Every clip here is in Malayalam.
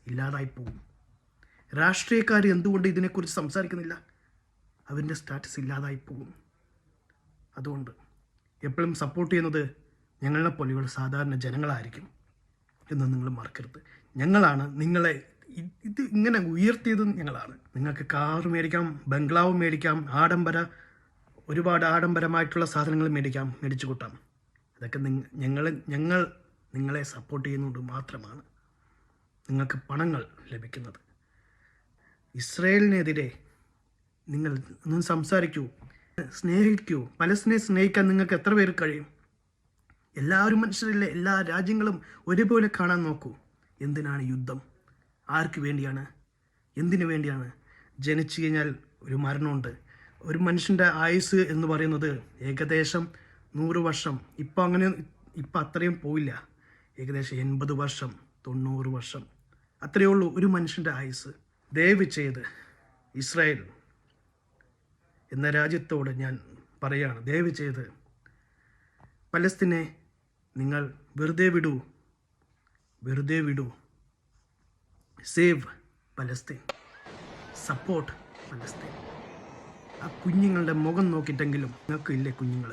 ഇല്ലാതായി പോകും. രാഷ്ട്രീയക്കാർ എന്തുകൊണ്ട് ഇതിനെക്കുറിച്ച് സംസാരിക്കുന്നില്ല? അവൻ്റെ സ്റ്റാറ്റസ് ഇല്ലാതായി പോകും. അതുകൊണ്ട് എപ്പോഴും സപ്പോർട്ട് ചെയ്യുന്നത് ഞങ്ങളെ പോലെയുള്ള സാധാരണ ജനങ്ങളായിരിക്കും എന്ന് നിങ്ങൾ മറക്കരുത്. ഞങ്ങളാണ് നിങ്ങളെ ഇത് ഇങ്ങനെ ഉയർത്തിയത്. ഞങ്ങളാണ്. നിങ്ങൾക്ക് കാർ മേടിക്കാം, ബംഗ്ലാവ് മേടിക്കാം, ഒരുപാട് ആഡംബരമായിട്ടുള്ള സാധനങ്ങൾ മേടിച്ചു കൂട്ടാം. അതൊക്കെ ഞങ്ങൾ നിങ്ങളെ സപ്പോർട്ട് ചെയ്യുന്നത് മാത്രമാണ് നിങ്ങൾക്ക് പണങ്ങൾ ലഭിക്കുന്നത്. ഇസ്രായേലിനെതിരെ നിങ്ങൾ ഒന്ന് സംസാരിക്കൂ, സ്നേഹിക്കൂ. പലസ്തീനെ സ്നേഹിക്കാൻ നിങ്ങൾക്ക് എത്ര പേര് കഴിയും? എല്ലാവരും മനുഷ്യരല്ലേ? എല്ലാ രാജ്യങ്ങളും ഒരുപോലെ കാണാൻ നോക്കൂ. എന്തിനാണ് യുദ്ധം? ആർക്ക് വേണ്ടിയാണ്? എന്തിനു വേണ്ടിയാണ്? ജനിച്ചു കഴിഞ്ഞാൽ ഒരു മരണമുണ്ട്. ഒരു മനുഷ്യൻ്റെ ആയുസ് എന്ന് പറയുന്നത് ഏകദേശം 100 വർഷം. ഇപ്പം അത്രയും പോയില്ല. ഏകദേശം 80 വർഷം, 90 വർഷം അത്രയേ ഉള്ളൂ ഒരു മനുഷ്യൻ്റെ ആയുസ്. ദയവ് ചെയ്ത് ഇസ്രായേൽ എന്ന രാജ്യത്തോട് ഞാൻ പറയുകയാണ്, ദയവ് ചെയ്ത് പലസ്തീനെ നിങ്ങൾ വെറുതെ വിടൂ. Save Palestine, support Palestine. ആ കുഞ്ഞുങ്ങളുടെ മുഖം നോക്കിയിട്ടെങ്കിലും നിങ്ങൾക്കില്ലേ കുഞ്ഞുങ്ങൾ,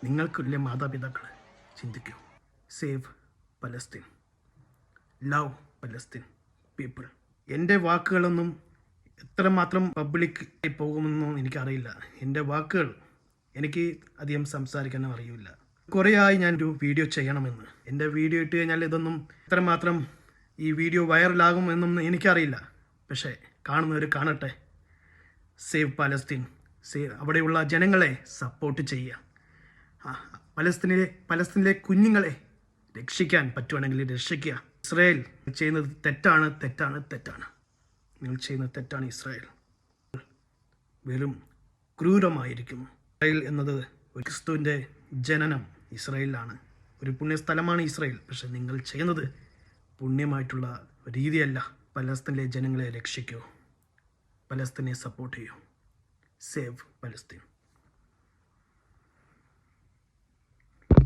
നിങ്ങൾക്കില്ലേ മാതാപിതാക്കൾ? ചിന്തിക്കൂ. Save Palestine, love Palestine people. എൻ്റെ വാക്കുകളൊന്നും എത്രമാത്രം പബ്ലിക് ആയി പോകുമെന്നും എനിക്കറിയില്ല. എൻ്റെ വാക്കുകൾ എനിക്ക് അധികം സംസാരിക്കാനും അറിയില്ല. കുറേയായി ഞാനൊരു വീഡിയോ ചെയ്യണമെന്ന്. എൻ്റെ വീഡിയോ ഇട്ട് കഴിഞ്ഞാൽ ഇതൊന്നും എത്രമാത്രം ഈ വീഡിയോ വൈറലാകുമെന്നും എനിക്കറിയില്ല. പക്ഷേ കാണുന്നവർ കാണട്ടെ. സേവ് പാലസ്തീൻ, അവിടെയുള്ള ജനങ്ങളെ സപ്പോർട്ട് ചെയ്യുക. പലസ്തീനിലെ കുഞ്ഞുങ്ങളെ രക്ഷിക്കാൻ പറ്റുവാണെങ്കിൽ രക്ഷിക്കുക. ഇസ്രായേൽ ചെയ്യുന്നത് തെറ്റാണ്. നിങ്ങൾ ചെയ്യുന്നത് തെറ്റാണ്. ഇസ്രായേൽ വെറും ക്രൂരമായിരിക്കുന്നു. ഇസ്രായേൽ എന്നത് ഒരു ക്രിസ്തുവിൻ്റെ ജനനം ഇസ്രായേലിലാണ്. ഒരു പുണ്യസ്ഥലമാണ് ഇസ്രായേൽ. പക്ഷെ നിങ്ങൾ ചെയ്യുന്നത് പുണ്യമായിട്ടുള്ള രീതിയല്ല. പലസ്തീനിലെ ജനങ്ങളെ രക്ഷിക്കൂ. പലസ്തീനെ സപ്പോർട്ട് ചെയ്യൂ. Save Palestine.